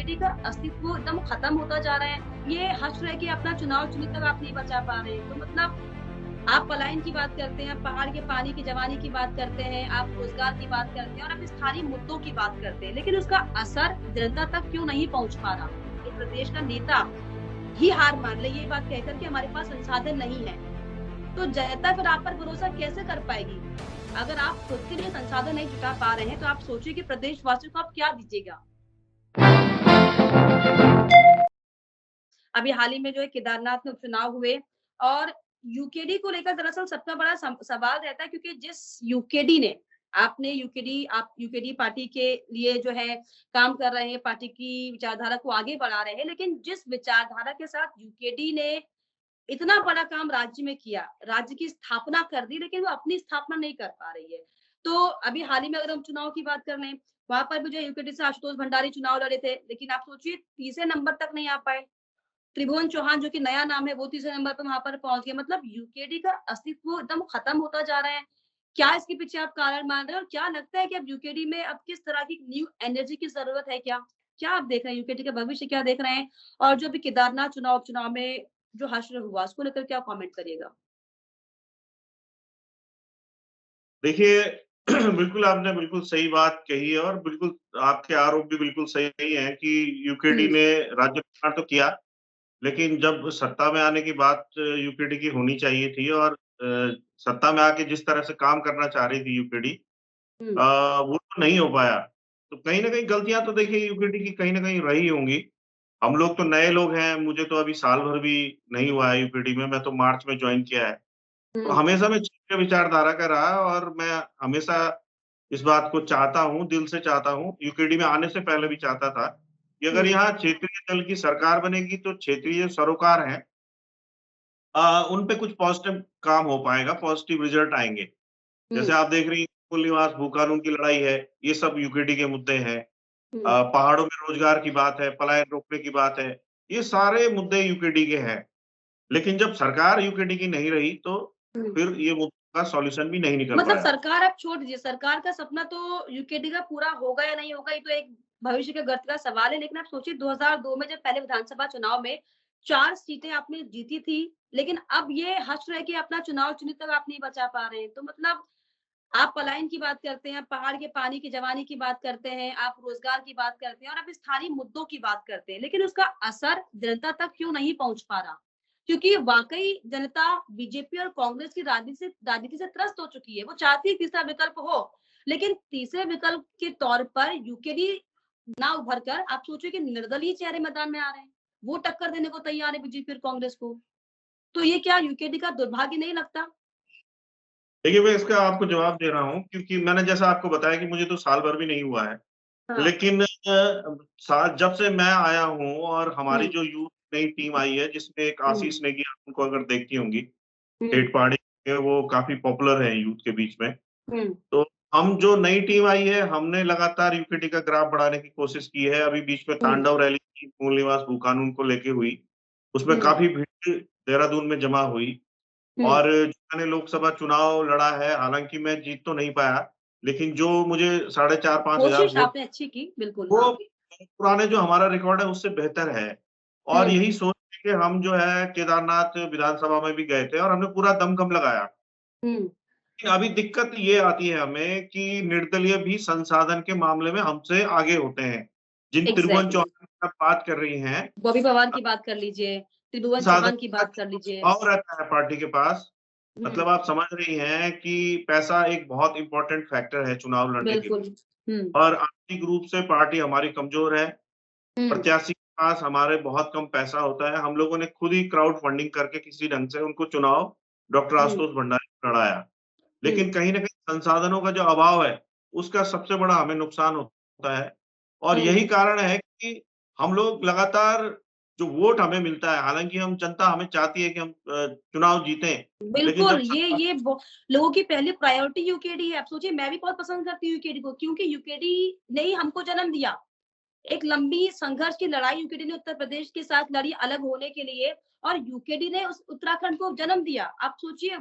UKD का अस्तित्व एकदम खत्म होता जा रहा है। ये हश्र है कि अपना चुनाव चिन्ह तक आप नहीं बचा पा रहे हैं। तो मतलब आप पलायन की बात करते हैं, पहाड़ के पानी की जवानी की बात करते हैं, आप रोजगार की बात करते हैं और आप स्थानीय मुद्दों की बात करते हैं, लेकिन उसका असर जनता तक क्यों नहीं पहुंच पा रहा? इस प्रदेश का नेता ही हार मान ले ये बात कहकर कि हमारे पास संसाधन नहीं है, तो जनता फिर आप पर भरोसा कैसे कर पाएगी? अगर आप खुद के लिए संसाधन नहीं जुटा पा रहे हैं, तो आप सोचिए कि प्रदेशवासियों को आप क्या दीजिएगा? अभी हाल ही में जो है केदारनाथ में उपचुनाव हुए और यूकेडी को लेकर दरअसल सबका बड़ा सवाल रहता है, क्योंकि जिस यूकेडी ने आप यूकेडी पार्टी के लिए जो है काम कर रहे हैं, पार्टी की विचारधारा को आगे बढ़ा रहे हैं, लेकिन जिस विचारधारा के साथ यूकेडी ने इतना बड़ा काम राज्य में किया, राज्य की स्थापना कर दी, लेकिन वो अपनी स्थापना नहीं कर पा रही है। तो अभी हाल ही में अगर हम चुनाव की बात कर लें, वहां पर भी जो यूकेडी से आशुतोष भंडारी चुनाव लड़े थे, लेकिन आप सोचिए तीसरे नंबर तक नहीं आ पाए। त्रिभुवन चौहान जो कि नया नाम है, वो तीसरे नंबर पे वहां पर पहुंच गए। मतलब यूकेडी का अस्तित्व एकदम खत्म होता जा रहा है। क्या इसके पीछे आप कारण मान रहे हैं और क्या लगता है कि अब यूकेडी में अब किस तरह की न्यू एनर्जी की जरूरत है क्या? क्या आप देख रहे हैं यूकेडी का भविष्य क्या देख रहे हैं? और जो अभी केदारनाथ उपचुनाव में जो हश्र हुआ, उसको लेकर क्या कमेंट करिएगा? देखिए बिल्कुल आपने बिल्कुल सही बात कही है और बिल्कुल आपके आरोप भी बिल्कुल सही हैं कि यूकेडी हुँ, ने राज्य विस्तार तो किया, लेकिन जब सत्ता में आने की बात यूकेडी की होनी चाहिए थी और सत्ता में आके जिस तरह से काम करना चाह रही थी यूकेडी हुँ, वो तो नहीं हो पाया। तो कहीं न कहीं गलतियाँ तो देखिए यूकेडी की कहीं न कहीं रही होंगी। हम लोग तो नए लोग हैं, मुझे तो अभी साल भर भी नहीं हुआ है यूपीडी में, मैं तो मार्च में जॉइन किया है। तो हुँ, हमेशा मैं क्षेत्रीय विचारधारा का रहा और मैं हमेशा इस बात को चाहता हूँ, दिल से चाहता हूँ, यूकेडी में आने से पहले भी चाहता था कि अगर हुँ, यहाँ क्षेत्रीय दल की सरकार बनेगी तो क्षेत्रीय सरोकार हैं उन पे कुछ पॉज़िटिव काम हो पाएगा, पॉज़िटिव रिज़ल्ट आएँगे। जैसे हुँ, आप देख रही हैं कुल निवास भू-कानून की लड़ाई है, ये सब यूकेडी के मुद्दे हैं। हुँ, पहाड़ों में रोज़गार की बात है, पलायन रोकने की बात है, ये सारे मुद्दे यूकेडी के हैं। लेकिन जब सरकार यूकेडी की नहीं रही, तो हुँ। फिर ये मुद्दों का सॉल्यूशन भी नहीं निकल मतलब पाया। सरकार आप छोड़ दीजिए, सरकार का सपना तो यूकेडी का पूरा होगा या नहीं होगा, ये तो एक भविष्य के गर्त का सवाल है। लेकिन आप सोचिए 2002 में जब पहले विधानसभा चुनाव में 4 सीटें आपने जीती थी, लेकिन अब ये हश्र है कि अपना चुनाव चिन्ह तक आप नहीं बचा पा रहे हैं। तो मतलब आप पलायन की बात करते हैं, पहाड़ के पानी की जवानी की बात करते हैं, आप रोजगार की बात करते हैं और आप स्थानीय मुद्दों की बात करते हैं, लेकिन उसका असर जनता तक क्यों नहीं पहुंच पा रहा? क्योंकि वाकई जनता बीजेपी और कांग्रेस की राजनीति से त्रस्त हो चुकी है। वो चाहती है तीसरा विकल्प हो, लेकिन तीसरे विकल्प के तौर पर यूकेडी ना उभर कर आप सोचिए कि निर्दलीय चेहरे मैदान में आ रहे हैं। वो टक्कर देने को तैयार है बीजेपी और कांग्रेस को। तो ये क्या यूकेडी का दुर्भाग्य नहीं लगता? देखिए, मैं इसका आपको जवाब दे रहा हूँ क्योंकि मैंने जैसा आपको बताया कि मुझे तो साल भर भी नहीं हुआ है। हाँ। लेकिन सा जब से मैं आया हूँ और हमारी हुँ, जो यूथ नई टीम आई है, जिसमें एक हुँ, आशीष नेगी आप उनको अगर देखती होंगी, हुँ, स्टेट पहाड़ी के वो काफ़ी पॉपुलर हैं यूथ के बीच में। हुँ, तो हम जो नई टीम आई है, हमने लगातार यूकेडी का ग्राफ बढ़ाने की कोशिश की है। अभी बीच में हुँ, तांडव रैली थी, मूल निवास भू-कानून को लेके हुई। उसमें हुँ, काफ़ी भीड़ देहरादून में जमा हुई हुँ। और जो मैंने लोकसभा चुनाव लड़ा है, हालाँकि मैं जीत तो नहीं पाया, लेकिन जो मुझे साढ़े 4-5 हज़ार कोशिश वोट आपने अच्छी की, बिल्कुल, वो हाँ। पुराने जो हमारा रिकॉर्ड है उससे बेहतर है। और हुँ, यही सोच के हम जो है केदारनाथ विधानसभा में भी गए थे और हमने पूरा दमखम लगाया। हुँ, लेकिन अभी दिक्कत ये आती है हमें कि निर्दलीय भी संसाधन के मामले में हमसे आगे होते हैं। जिन त्रिभुवन एग्ज़ैक्टली। चौहान की आप बात कर रही हैं बॉबी पवार अ, की बात कर लीजिए, त्रिभुवन संसाधन चौहान की का बात कर जो लीजिए। अभाव रहता है पार्टी के पास, हुँ, मतलब आप समझ रही हैं कि पैसा एक बहुत इम्पोर्टेंट फैक्टर है चुनाव लड़ने के बिल्कुल। लिए हुँ, और आर्थिक रूप से पार्टी हमारी कमज़ोर है। हुँ, प्रत्याशी के पास हमारे बहुत कम पैसा होता है। हम लोगों ने खुद ही क्राउड फंडिंग करके किसी ढंग से उनको चुनाव डॉक्टर हुँ, आशुतोष भंडारी को लड़ाया। हुँ, लेकिन कहीं न कहीं संसाधनों का जो अभाव है, उसका सबसे बड़ा हमें नुकसान होता है और हुँ। यही कारण है कि हम लोग लगातार जो वोट हमें मिलता है, हालाँकि हम जनता हमें चाहती है कि हम चुनाव जीतें, लेकिन बिल्कुल, जब सत्ता ये लोगों की पहली प्रायोरिटी यूकेडी है। आप सोचिए मैं भी बहुत पसंद करती हूँ यूकेडी को, क्योंकि यूकेडी ने ही हमको जन्म दिया। एक लंबी संघर्ष की लड़ाई यूकेडी ने उत्तर प्रदेश के साथ लड़ी अलग होने के लिए और यूकेडी ने उस उत्तराखंड को जन्म दिया। आप सोचिए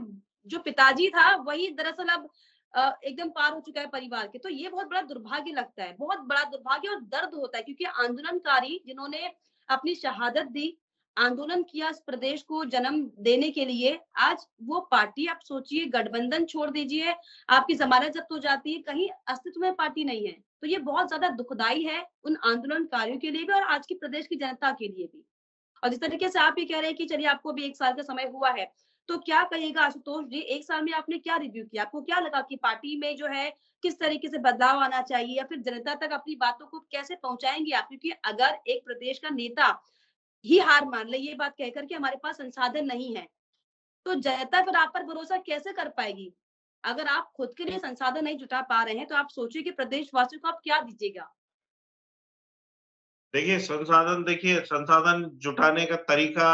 जो पिताजी था वही दरअसल अब एकदम पार हो चुका है परिवार के। तो ये बहुत बड़ा दुर्भाग्य लगता है, बहुत बड़ा दुर्भाग्य और दर्द होता है, क्योंकि आंदोलनकारी जिन्होंने अपनी शहादत दी, आंदोलन किया इस प्रदेश को जन्म देने के लिए, आज वो पार्टी आप सोचिए, गठबंधन छोड़ दीजिए, आपकी ज़मानत जब्त हो जाती है, कहीं अस्तित्व में पार्टी नहीं है। तो ये बहुत ज़्यादा दुखदाई है उन आंदोलनकारियों के लिए भी और आज की प्रदेश की जनता के लिए भी। और जिस तरीके से आप ये कह रहे हैं कि चलिए आपको अभी 1 साल का समय हुआ है, तो क्या कहिएगा आशुतोष जी, 1 साल में आपने क्या रिव्यू किया? आपको क्या लगा कि पार्टी में जो है किस तरीके से बदलाव आना चाहिए या फिर जनता तक अपनी बातों को कैसे पहुँचाएँगे आप? क्योंकि अगर एक प्रदेश का नेता ही हार मान ले ये बात कहकर के हमारे पास संसाधन नहीं है, तो जनता फिर आप पर भरोसा कैसे कर पाएगी? अगर आप खुद के लिए संसाधन नहीं जुटा पा रहे हैं, तो आप सोचिए कि प्रदेशवासियों को आप क्या दीजिएगा? देखिए संसाधन जुटाने का तरीका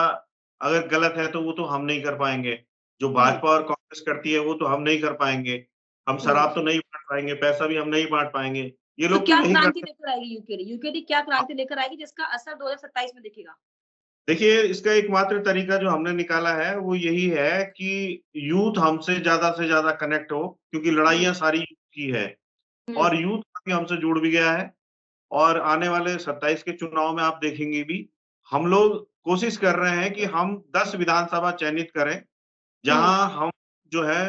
अगर गलत है तो वो तो हम नहीं कर पाएँगे। जो हुँ, भाजपा और कांग्रेस करती है वो तो हम नहीं कर पाएँगे। हम हुँ। शराब तो नहीं बाँट पाएँगे, पैसा भी हम नहीं बाँट पाएँगे। ये तो लोग तो क्या यही क्रांति करते लेकर आएगी यूकेडी? यूकेडी क्या क्रांति लेकर आएगी जिसका असर 2027 में दिखेगा? देखिए, इसका एकमात्र तरीका जो हमने निकाला है, वो यही है कि यूथ हमसे ज़्यादा से ज़्यादा कनेक्ट हो, क्योंकि हुँ, लड़ाइयाँ सारी यूथ की है हुँ, और यूथ काफ़ी हमसे जुड़ भी गया है और आने वाले 27 के चुनाव में आप देखेंगे भी, हम लोग कोशिश कर रहे हैं कि हम 10 विधानसभा चयनित करें, हुँ, जहाँ हम जो है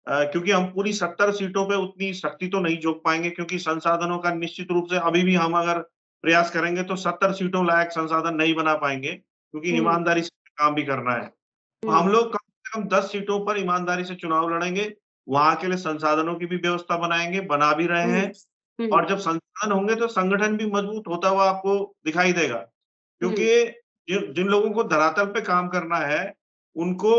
क्योंकि हम पूरी 70 सीटों पे उतनी शक्ति तो नहीं झोंक पाएँगे क्योंकि संसाधनों का निश्चित रूप से अभी भी हम अगर प्रयास करेंगे तो 70 सीटों लायक संसाधन नहीं बना पाएँगे, क्योंकि हुँ, ईमानदारी से काम भी करना है। तो हुँ, हम लोग कम से कम 10 सीटों पर ईमानदारी से चुनाव लड़ेंगे, वहाँ के लिए संसाधनों की भी व्यवस्था बनाएँगे, बना भी रहे हुँ, हैं हुँ, और जब संसाधन होंगे तो संगठन भी मजबूत होता हुआ आपको दिखाई देगा। हुँ, क्योंकि जिन जिन लोगों को धरातल पे काम करना है, उनको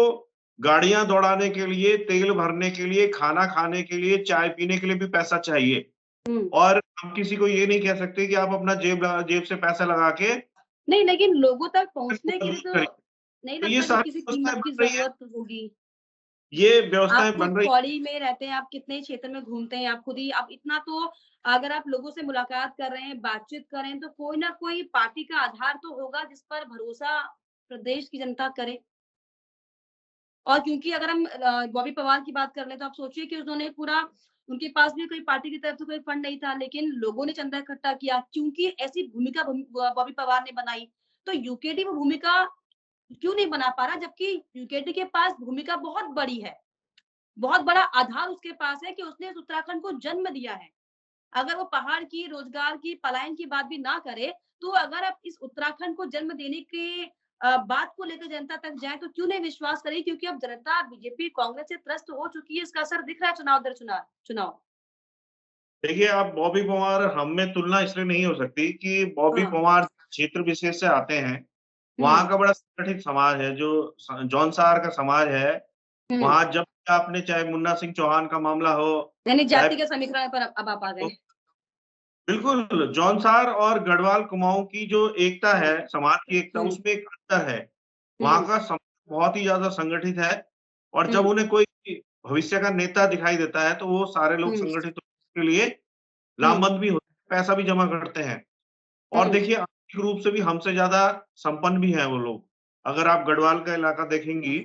गाड़ियाँ दौड़ाने के लिए, तेल भरने के लिए, खाना खाने के लिए, चाय पीने के लिए भी पैसा चाहिए हुँ। और हम किसी को ये नहीं कह सकते कि आप अपना जेब से पैसा लगा के नहीं, लेकिन लोगों तक पहुँचने के लिए तब्दील तो करिए। नहीं तो ये लगता कि सारी किसी व्यवस्थाएँ कीमत की बन रही है, ज़रूरत होगी? ये आप व्यवस्थाएँ खुद बन रही पौड़ी में रहते हैं, आप कितने क्षेत्र में घूमते हैं, आप खुद ही आप इतना तो अगर आप लोगों से मुलाकात कर रहे हैं, बातचीत कर रहे हैं, तो कोई ना कोई पार्टी का आधार तो होगा जिस पर भरोसा प्रदेश की जनता करे। और क्योंकि अगर हम बॉबी पवार की बात कर लें, तो आप सोचिए कि उन्होंने पूरा उनके पास भी कोई पार्टी की तरफ से कोई फंड नहीं था, लेकिन लोगों ने चंदा इकट्ठा किया, क्योंकि ऐसी भूमिका बॉबी पवार ने बनाई। तो यूकेडी वो भूमिका क्यों नहीं बना पा रहा, जबकि यूकेडी के पास भूमिका बहुत बड़ी है। बहुत बड़ा आधार उसके पास है कि उसने इस उत्तराखंड को जन्म दिया है। अगर वो पहाड़ की, रोजगार की, पलायन की बात भी ना करे, तो अगर आप इस उत्तराखंड को जन्म देने के बात को लेकर जनता तक जाएँ, तो क्यों नहीं विश्वास करेगी? क्योंकि अब जनता बीजेपी, कांग्रेस से त्रस्त हो चुकी है, इसका असर दिख रहा है चुनाव दर चुनाव। देखिए, आप बॉबी पंवार हम में तुलना इसलिए नहीं हो सकती कि बॉबी हाँ। पंवार क्षेत्र विशेष से आते हैं, हुँ, वहाँ का बड़ा संगठित समाज है, जो जौनसार का समाज है, हुँ। वहाँ जब भी आपने चाहे मुन्ना सिंह चौहान का मामला हो, यानी चाहे जाति के समीकरण पर अब आप आ गए। बिल्कुल, जौनसार और गढ़वाल कुमाऊँ की जो एकता हुँ, है, समाज की एकता, हुँ, उसमें एक अंतर है। वहाँ हुँ, का समाज बहुत ही ज़्यादा संगठित है और जब हुँ, उन्हें कोई भविष्य का नेता दिखाई देता है, तो वो सारे लोग हुँ, संगठित होने के लिए हुँ, लामबंद भी होते हैं, पैसा भी जमा करते हैं। और हुँ, देखिए आर्थिक रूप से भी हमसे ज़्यादा संपन्न भी हैं वो लोग। अगर आप गढ़वाल का इलाका देखेंगी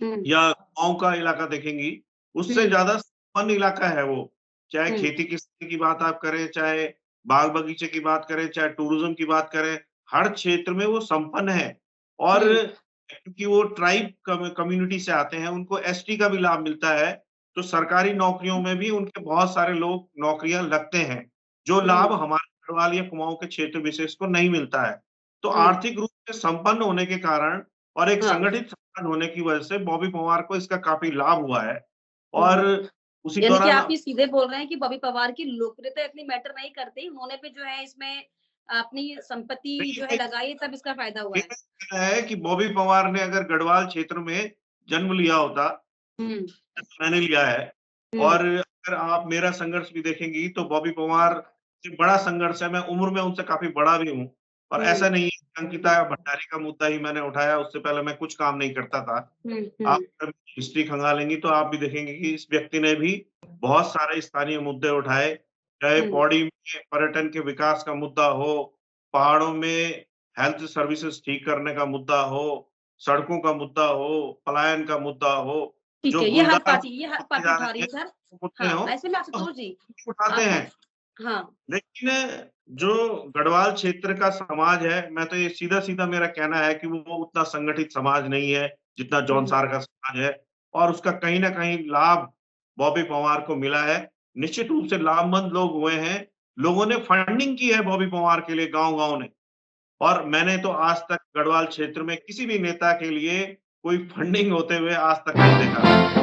हुँ, या गाँव का इलाका देखेंगी, उससे हुँ, ज़्यादा संपन्न इलाका है वो। चाहे हुँ, खेती किसानी की बात आप करें, चाहे बाग-बगीचे की बात करें, चाहे टूरिज़्म की बात करें, हर क्षेत्र में वो संपन्न है। और हुँ, क्योंकि वो ट्राइब कम्युनिटी से आते हैं, उनको एसटी का भी लाभ मिलता है, तो सरकारी नौकरियों में भी उनके बहुत सारे लोग नौकरियाँ लगते हैं, जो हुँ, लाभ हमारे गढ़वाल या कुमाऊँ के क्षेत्र विशेष को नहीं मिलता है। तो हुँ, आर्थिक रूप से संपन्न होने के कारण और एक हाँ, संगठित संगठन होने की वजह से बॉबी पंवार को इसका काफ़ी लाभ हुआ है हुँ। और उसी यानी कि दौरान आप ये सीधे बोल रहे हैं कि बॉबी पवार की लोकप्रियता इतनी मैटर नहीं करती, उन्होंने भी जो है इसमें अपनी संपत्ति जो है देखिए लगाई तब इसका फ़ायदा हुआ ये है। कहना है कि बॉबी पंवार ने अगर गढ़वाल क्षेत्र में जन्म लिया होता, हुँ, मैंने लिया है हुँ, और अगर आप मेरा संघर्ष भी देखेंगी तो बॉबी पंवार से बड़ा संघर्ष है, मैं उम्र में उनसे काफ़ी बड़ा भी हूँ और हुँ, ऐसा नहीं है कि अंकिता भंडारी का मुद्दा ही मैंने उठाया, उससे पहले मैं कुछ काम नहीं करता था। हुँ, आप हुँ, अगर हिस्ट्री खंगालेंगी तो आप भी देखेंगे कि इस व्यक्ति ने भी बहुत सारे स्थानीय मुद्दे उठाए, चाहे हुँ, पौड़ी में पर्यटन के विकास का मुद्दा हो, पहाड़ों में हेल्थ सर्विसेज़ ठीक करने का मुद्दा हो, सड़कों का मुद्दा हो, पलायन का मुद्दा हो, ठीक जो है, गुलदार ये हर होती पार्टी जा उठा रही रही है, है सर। होते हाँ, हो, ऐसे में तो हम आशुतोष जी, उठाते आप हैं। हाँ, लेकिन जो गढ़वाल क्षेत्र का समाज है, मैं तो ये सीधा-सीधा मेरा कहना है कि वो उतना संगठित समाज नहीं है, जितना हुँ, जौनसार का समाज है और उसका कहीं न कहीं लाभ बॉबी पवार को मिला है। निश्चित रूप से लाभमंद लोग हुए हैं। लोगों ने फंडिंग की है बॉबी पवार के लिए गाँव-गाँव ने और मैंने तो आज तक गढ़वाल क्षेत्र में किसी भी नेता के लिए कोई फंडिंग होते हुए आज तक नहीं देखा।